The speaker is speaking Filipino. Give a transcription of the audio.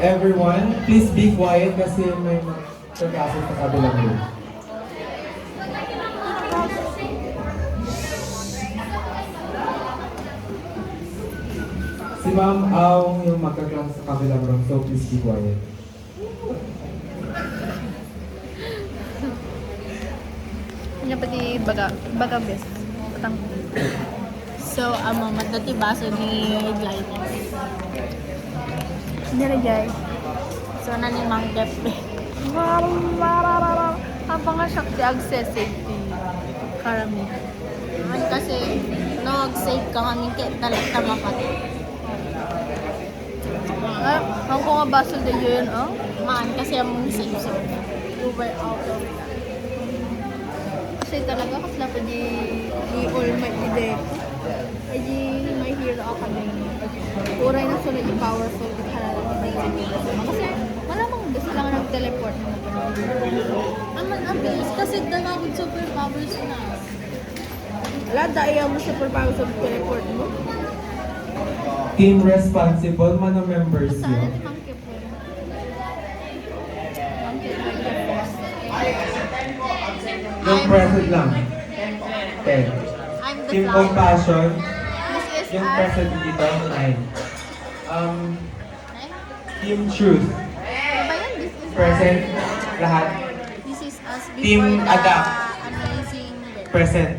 Everyone, please be quiet kasi may magkakaso sa kabilang room. Si Ma'am Aung yung magkaklase sa kabilang room, so please be quiet. Kanya pati baga best. Patang. So, madati baso ni Glide. Nirajay. So, na ni Mang Dep. Apa nga siya di accessibility. Karami. Kasi, nag-save ka kami kaya talaga mapat. Ang ko nga baso din yun, oh. Maan kasi ang save so. You were out of that. Kasi talaga kasla pa di all my ide. Ay di may hero academy. Uray na sunod yung powerful at halala ni kasi malamang gusto lang nag-teleport na Aman, abilis kasi dalawang superpowers na. wala, daya mo superpowers of teleport mo. Team responsible, mga members Saan yun. ang kipon? Yung present lang. 10. I'm the Team flower. compassion, This is yung us. present dito, 9. Team truth, Diba yan? This is present, us. lahat. This is us before Team the adapt. amazing. Present.